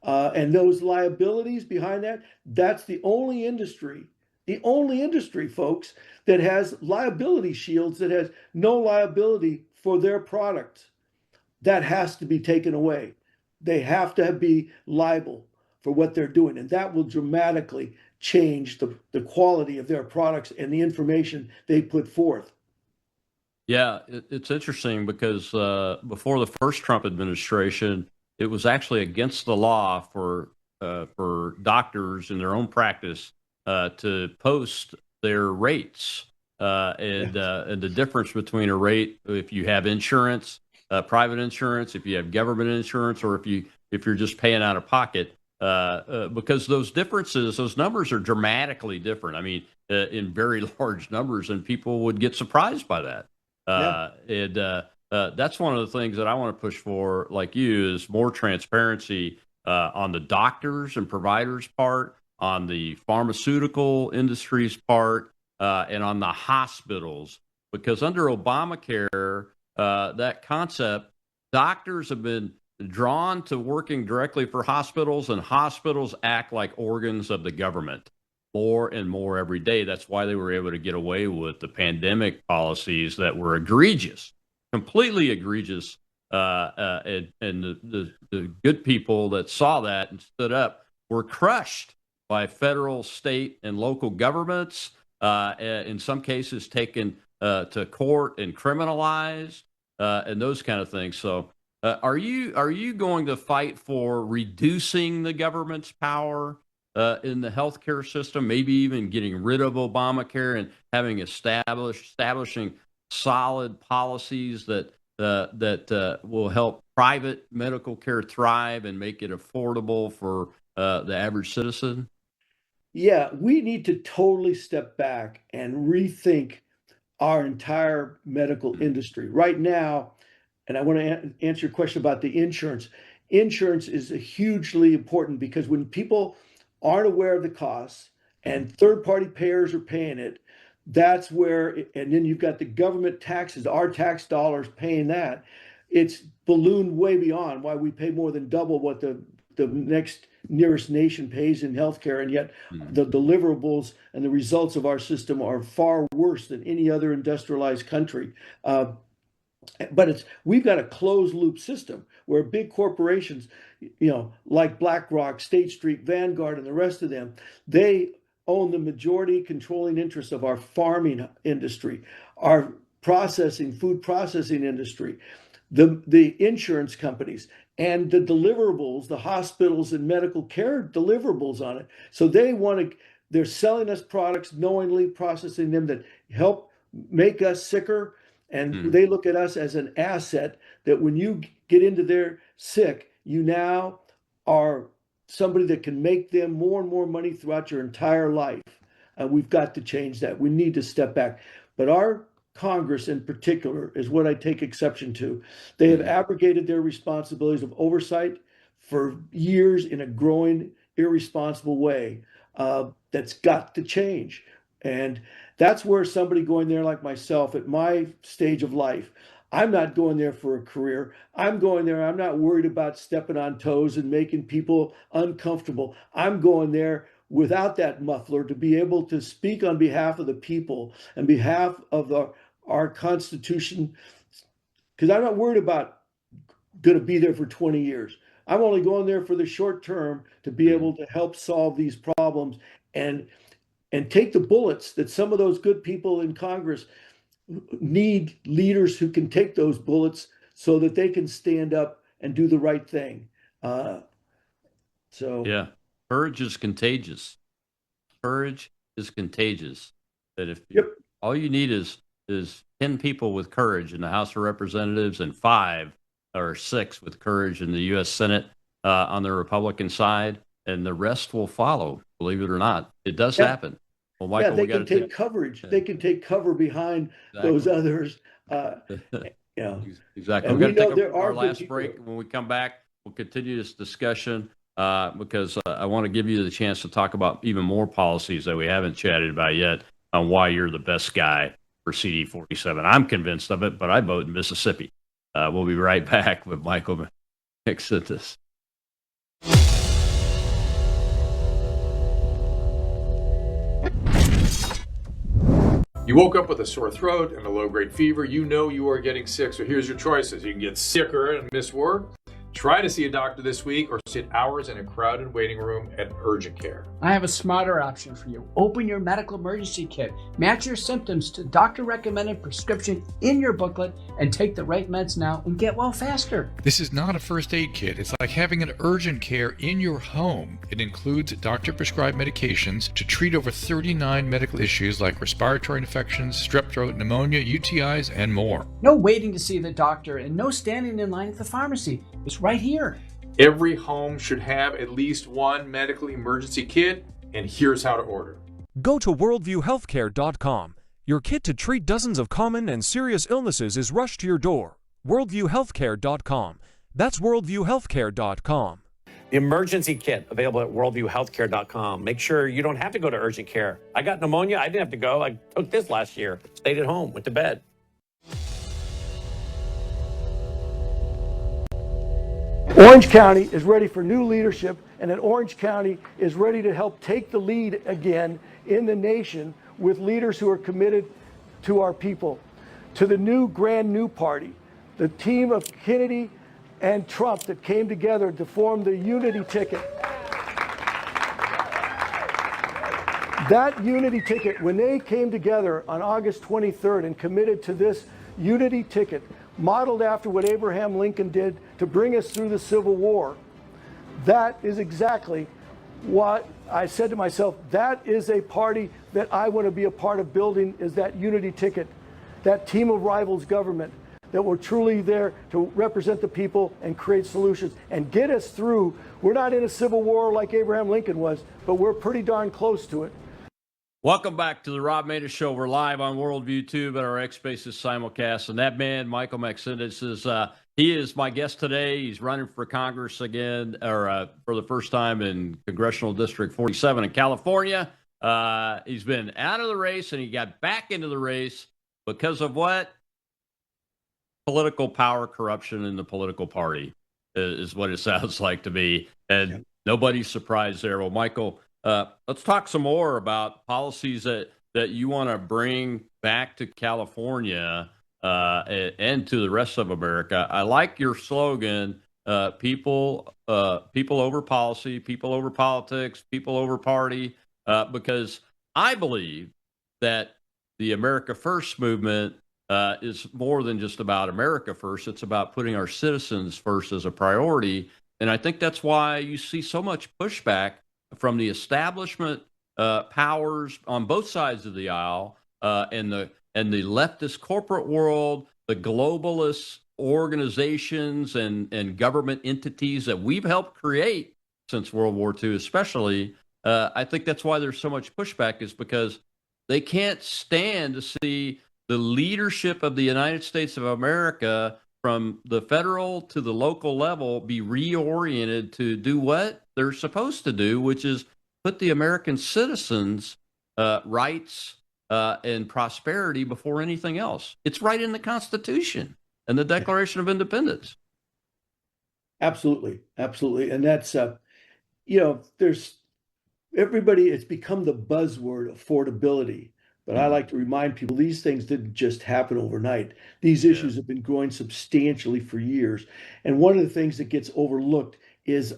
And those liabilities behind that, that's the only industry, folks, that has liability shields, that has no liability for their products. That has to be taken away. They have to be liable for what they're doing. And that will dramatically change the quality of their products and the information they put forth. Yeah, it's interesting because before the first Trump administration, it was actually against the law for doctors in their own practice to post their rates and the difference between a rate if you have insurance, private insurance, if you have government insurance, or if you're just paying out of pocket. Because those differences, those numbers are dramatically different. I mean, in very large numbers, and people would get surprised by that. And that's one of the things that I want to push for, like you, is more transparency on the doctors and providers' part, on the pharmaceutical industry's part, and on the hospitals. Because under Obamacare, that concept, doctors have been drawn to working directly for hospitals, and hospitals act like organs of the government more and more every day. That's why they were able to get away with the pandemic policies that were egregious, completely egregious. And the good people that saw that and stood up were crushed by federal, state, and local governments, in some cases taken to court and criminalized, and those kind of things. So are you going to fight for reducing the government's power in the healthcare system, maybe even getting rid of Obamacare and having establishing solid policies that will help private medical care thrive and make it affordable for the average citizen? Yeah, we need to totally step back and rethink our entire medical industry. Right now, and I want to answer your question about the insurance. Insurance is hugely important because when people aren't aware of the costs and third party payers are paying it, that's where, and then you've got the government taxes, our tax dollars paying that. It's ballooned way beyond why we pay more than double what the next nearest nation pays in healthcare, and yet the deliverables and the results of our system are far worse than any other industrialized country. But we've got a closed loop system where big corporations, like BlackRock, State Street, Vanguard, and the rest of them, they own the majority controlling interest of our farming industry, our food processing industry, the insurance companies, and the deliverables, the hospitals and medical care deliverables on it. So they're selling us products, knowingly processing them, that help make us sicker. And they look at us as an asset that when you get into their sick, you now are somebody that can make them more and more money throughout your entire life. We've got to change that. We need to step back. But our Congress in particular is what I take exception to. They have abrogated their responsibilities of oversight for years in a growing, irresponsible way. That's got to change. And that's where somebody going there like myself at my stage of life, I'm not going there for a career. I'm going there, I'm not worried about stepping on toes and making people uncomfortable. I'm going there without that muffler to be able to speak on behalf of the people and behalf of our Constitution, because I'm not worried about going to be there for 20 years. I'm only going there for the short term to be able to help solve these problems and take the bullets that some of those good people in Congress need, leaders who can take those bullets so that they can stand up and do the right thing. Yeah, courage is contagious. Courage is contagious. That if Yep. all you need is 10 people with courage in the House of Representatives and 5 or 6 with courage in the U.S. Senate on the Republican side, and the rest will follow. Believe it or not, it does happen. Well, Michael, they can take coverage. They can take cover behind those others. Exactly. And We're we going know to there take our are last break. When we come back, we'll continue this discussion because I want to give you the chance to talk about even more policies that we haven't chatted about yet on why you're the best guy for CD 47. I'm convinced of it, but I vote in Mississippi. We'll be right back with Michael Mexentis. You woke up with a sore throat and a low-grade fever. You know you are getting sick, so here's your choices. You can get sicker and miss work. Try to see a doctor this week or sit hours in a crowded waiting room at urgent care. I have a smarter option for you. Open your medical emergency kit. Match your symptoms to doctor-recommended prescription in your booklet and take the right meds now and get well faster. This is not a first aid kit. It's like having an urgent care in your home. It includes doctor-prescribed medications to treat over 39 medical issues like respiratory infections, strep throat, pneumonia, UTIs, and more. No waiting to see the doctor and no standing in line at the pharmacy. It's right here. Every home should have at least one medical emergency kit, and here's how to order. Go to worldviewhealthcare.com. Your kit to treat dozens of common and serious illnesses is rushed to your door. worldviewhealthcare.com. That's worldviewhealthcare.com. The emergency kit available at worldviewhealthcare.com. Make sure you don't have to go to urgent care. I got pneumonia. I didn't have to go. I took this last year. Stayed at home, went to bed. Orange County is ready for new leadership, and that Orange County is ready to help take the lead again in the nation with leaders who are committed to our people. To the brand new party, the team of Kennedy and Trump that came together to form the unity ticket. That unity ticket, when they came together on August 23rd and committed to this unity ticket, modeled after what Abraham Lincoln did to bring us through the Civil War, that is exactly what I said to myself. That is a party that I want to be a part of building, is that unity ticket, that team of rivals government that were truly there to represent the people and create solutions and get us through. We're not in a civil war like Abraham Lincoln was, but we're pretty darn close to it. Welcome back to the Rob Maness Show. We're live on Worldview Tube at our X Spaces simulcast. And that man, Michael Mexentis, he is my guest today. He's running for Congress again, or for the first time in Congressional District 47 in California. He's been out of the race, and he got back into the race because of what? Political power corruption in the political party is what it sounds like to me. And nobody's surprised there. Well, Michael, let's talk some more about policies that you want to bring back to California and to the rest of America. I like your slogan, people over policy, people over politics, people over party, because I believe that the America First movement is more than just about America first. It's about putting our citizens first as a priority. And I think that's why you see so much pushback from the establishment powers on both sides of the aisle and the leftist corporate world, the globalist organizations and government entities that we've helped create since World War II, especially. I think that's why there's so much pushback, is because they can't stand to see the leadership of the United States of America from the federal to the local level be reoriented to do what they're supposed to do, which is put the American citizens' rights and prosperity before anything else. It's right in the Constitution and the Declaration of Independence. Absolutely. Absolutely. And that's, there's everybody, it's become the buzzword affordability. But I like to remind people these things didn't just happen overnight. These issues have been growing substantially for years. And one of the things that gets overlooked is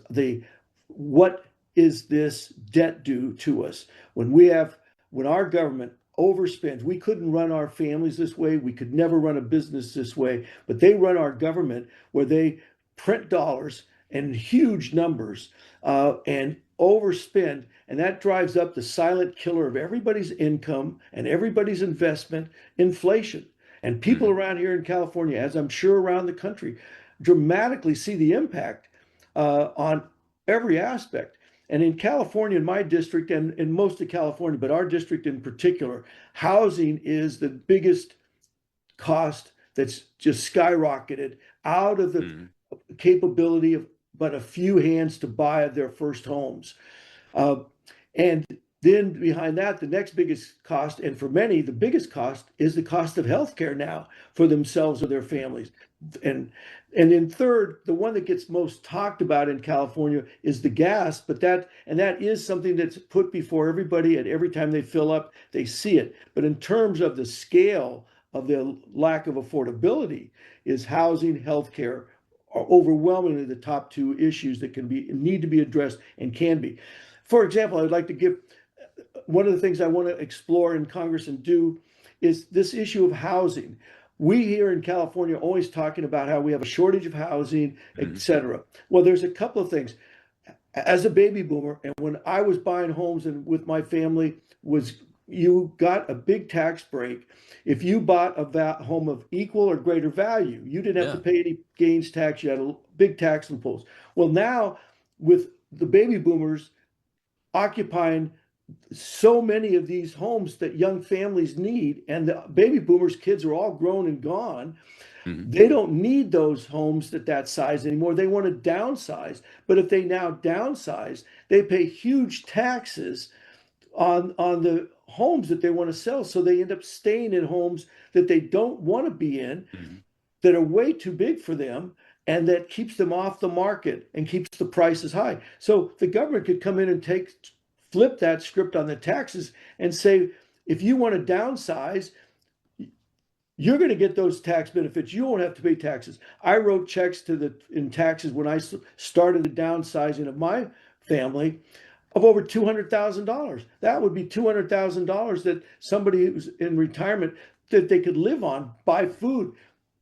what is this debt due to us? When our government overspends, we couldn't run our families this way. We could never run a business this way. But they run our government where they print dollars in huge numbers and overspend, and that drives up the silent killer of everybody's income and everybody's investment, inflation. And people around here in California, as I'm sure around the country, dramatically see the impact on every aspect. And in California, in my district, and in most of California, but our district in particular, housing is the biggest cost that's just skyrocketed out of the capability of but a few hands to buy their first homes. And then behind that, the next biggest cost, and for many, the biggest cost is the cost of healthcare now for themselves or their families. And then third, the one that gets most talked about in California is the gas, but that is something that's put before everybody, and every time they fill up, they see it. But in terms of the scale of the lack of affordability, is housing, healthcare are overwhelmingly the top two issues that need to be addressed and can be. For example, I'd like to give one of the things I want to explore in Congress and do is this issue of housing. We here in California are always talking about how we have a shortage of housing, et cetera. Well, there's a couple of things. As a baby boomer, and when I was buying homes and with my family, you got a big tax break if you bought a home of equal or greater value. You didn't have to pay any gains tax. You had a big tax imposed. Well, now with the baby boomers occupying so many of these homes that young families need, and the baby boomers' kids are all grown and gone. They don't need those homes that size anymore. They want to downsize. But if they now downsize, they pay huge taxes on the homes that they want to sell. So they end up staying in homes that they don't want to be in, that are way too big for them, and that keeps them off the market and keeps the prices high. So the government could come in and flip that script on the taxes and say, if you want to downsize, you're going to get those tax benefits. You won't have to pay taxes. I wrote checks in taxes when I started the downsizing of my family of over $200,000. That would be $200,000 that somebody who's in retirement that they could live on, buy food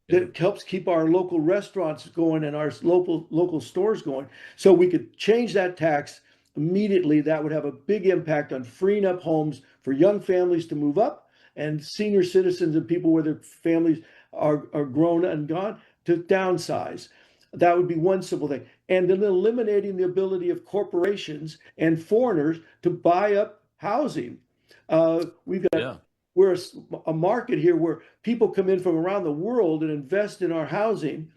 that helps keep our local restaurants going and our local stores going. So we could change that tax immediately. That would have a big impact on freeing up homes for young families to move up, and senior citizens and people where their families are grown and gone to downsize. That would be one simple thing. And then eliminating the ability of corporations and foreigners to buy up housing. We're a market here where people come in from around the world and invest in our housing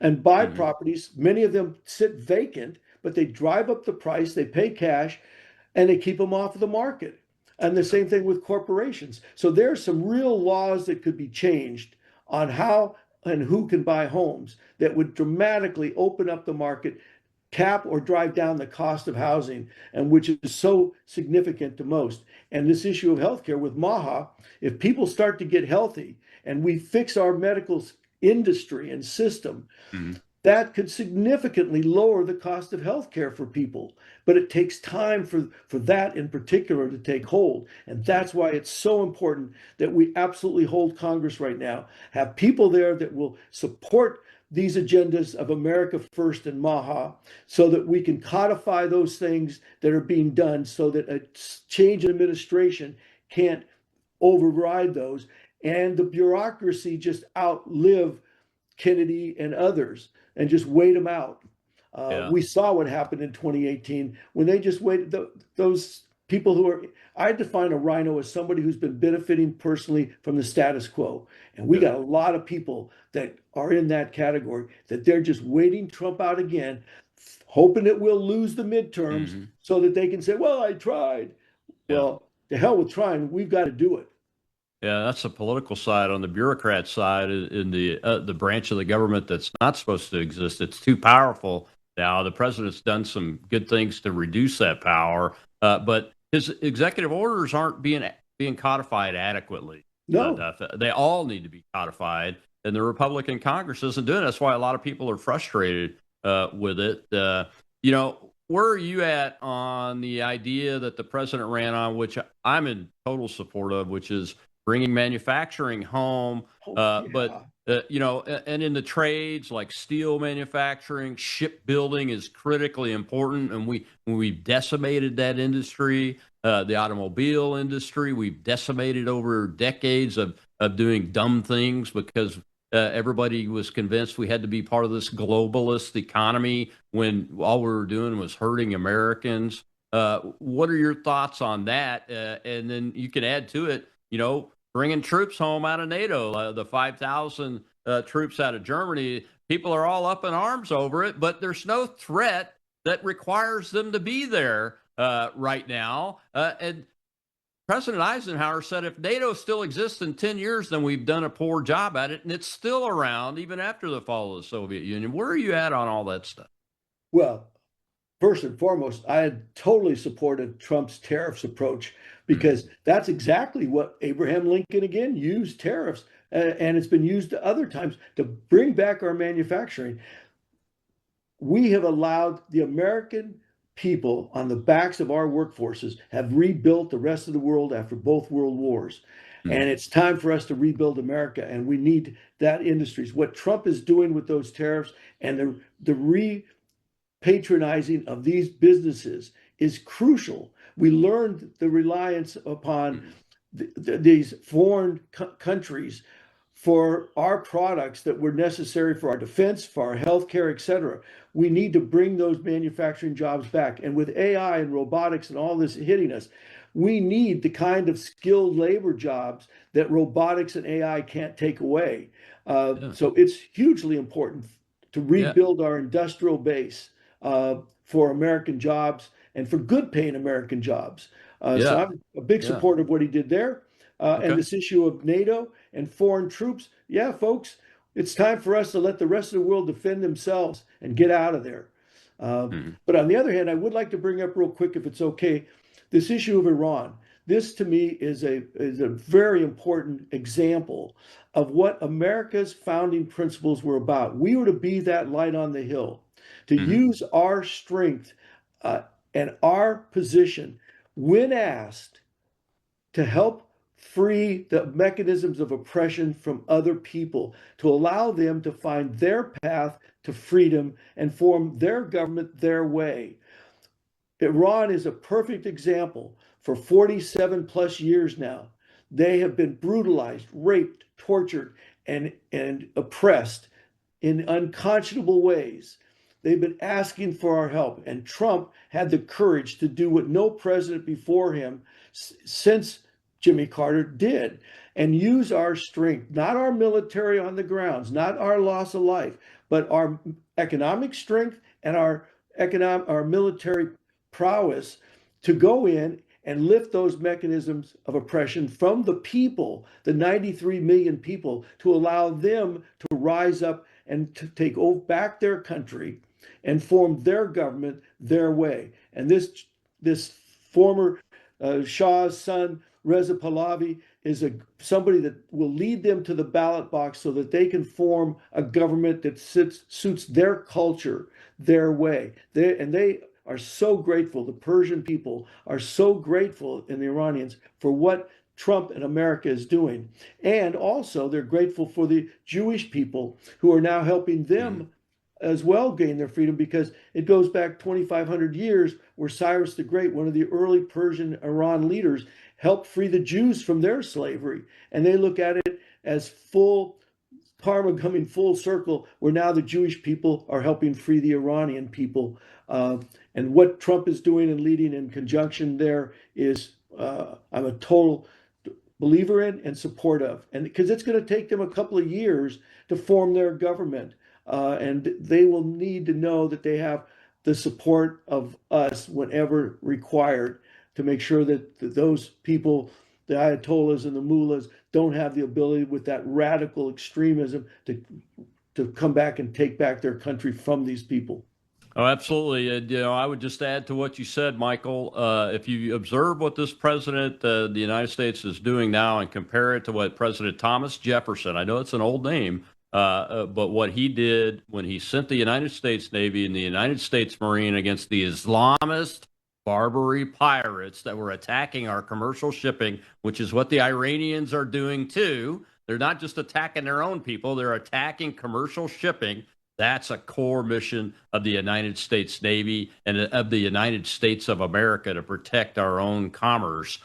and buy properties. Many of them sit vacant, but they drive up the price, they pay cash, and they keep them off of the market. And the same thing with corporations. So there's some real laws that could be changed on how and who can buy homes that would dramatically open up the market, cap or drive down the cost of housing, and which is so significant to most. And this issue of healthcare with MAHA, if people start to get healthy and we fix our medical industry and system, that could significantly lower the cost of healthcare for people. But it takes time for that in particular to take hold. And that's why it's so important that we absolutely hold Congress right now, have people there that will support these agendas of America First and MAHA, so that we can codify those things that are being done, so that a change in administration can't override those, and the bureaucracy just outlive Kennedy and others and just wait them out. We saw what happened in 2018 when they just waited. Those people I define a rhino as somebody who's been benefiting personally from the status quo. And we got a lot of people that are in that category, that they're just waiting Trump out again, hoping that we'll lose the midterms so that they can say, well, I tried. Well, to hell with trying, we've got to do it. Yeah, that's the political side. On the bureaucrat side, in the branch of the government that's not supposed to exist, it's too powerful now. The president's done some good things to reduce that power, but his executive orders aren't being codified adequately. No, they all need to be codified, and the Republican Congress isn't doing it. That's why a lot of people are frustrated with it. Where are you at on the idea that the president ran on, which I'm in total support of, which is bringing manufacturing home, but And in the trades like steel manufacturing, shipbuilding is critically important, and we've decimated that industry. The automobile industry, we've decimated over decades of doing dumb things because everybody was convinced we had to be part of this globalist economy when all we were doing was hurting Americans. What are your thoughts on that? And then you can add to it, bringing troops home out of NATO, the 5,000 troops out of Germany. People are all up in arms over it, but there's no threat that requires them to be there right now. And President Eisenhower said if NATO still exists in 10 years, then we've done a poor job at it, and it's still around even after the fall of the Soviet Union. Where are you at on all that stuff? Well, first and foremost, I had totally supported Trump's tariffs approach because that's exactly what Abraham Lincoln again used tariffs, and it's been used other times to bring back our manufacturing. We have allowed the American people on the backs of our workforces have rebuilt the rest of the world after both world wars. And it's time for us to rebuild America, and we need that industries. What Trump is doing with those tariffs and the patronizing of these businesses is crucial. We learned the reliance upon these foreign countries for our products that were necessary for our defense, for our healthcare, et cetera. We need to bring those manufacturing jobs back. And with AI and robotics and all this hitting us, we need the kind of skilled labor jobs that robotics and AI can't take away. So it's hugely important to rebuild our industrial base for American jobs and for good paying American jobs. So I'm a big supporter of what he did there. And this issue of NATO and foreign troops, folks, it's time for us to let the rest of the world defend themselves and get out of there. But on the other hand, I would like to bring up real quick, if it's okay, this issue of Iran. This to me is a very important example of what America's founding principles were about. We were to be that light on the hill, to use our strength and our position when asked to help free the mechanisms of oppression from other people, to allow them to find their path to freedom and form their government their way. Iran is a perfect example. For 47 plus years now, they have been brutalized, raped, tortured, and oppressed in unconscionable ways. They've been asking for our help, and Trump had the courage to do what no president before him since Jimmy Carter did, and use our strength, not our military on the grounds, not our loss of life, but our economic strength and our military prowess to go in and lift those mechanisms of oppression from the people, the 93 million people, to allow them to rise up and to take back their country and form their government their way. And this former Shah's son, Reza Pahlavi, is somebody that will lead them to the ballot box so that they can form a government that suits their culture, their way. They are so grateful. The Persian people are so grateful, and the Iranians, for what Trump and America is doing. And also they're grateful for the Jewish people who are now helping them as well gain their freedom, because it goes back 2,500 years where Cyrus the Great, one of the early Persian Iran leaders, helped free the Jews from their slavery. And they look at it as full karma coming full circle, where now the Jewish people are helping free the Iranian people. And what Trump is doing and leading in conjunction there is, I'm a total believer in and support of. And because it's going to take them a couple of years to form their government. And they will need to know that they have the support of us whenever required to make sure that those people, the Ayatollahs and the mullahs, don't have the ability with that radical extremism to come back and take back their country from these people. Oh, absolutely. I would just add to what you said, Michael. If you observe what this president, the United States, is doing now and compare it to what President Thomas Jefferson, I know it's an old name, but what he did when he sent the United States Navy and the United States Marine against the Islamist Barbary pirates that were attacking our commercial shipping, which is what the Iranians are doing too. They're not just attacking their own people, they're attacking commercial shipping. That's a core mission of the United States Navy and of the United States of America, to protect our own commerce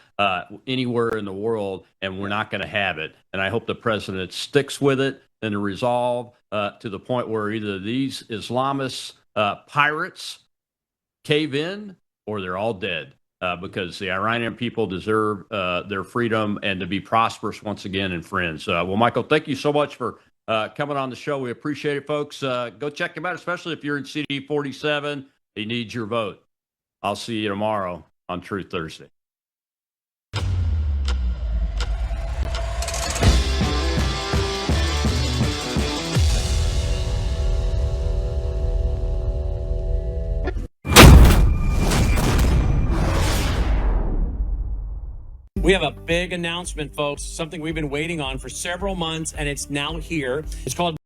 anywhere in the world, and we're not going to have it. And I hope the president sticks with it and the resolve to the point where either these Islamist pirates cave in or they're all dead, because the Iranian people deserve their freedom and to be prosperous once again and friends. Well, Michael, thank you so much for coming on the show. We appreciate it, folks. Go check him out, especially if you're in CD 47. He needs your vote. I'll see you tomorrow on Truth Thursday. We have a big announcement, folks, something we've been waiting on for several months, and it's now here. It's called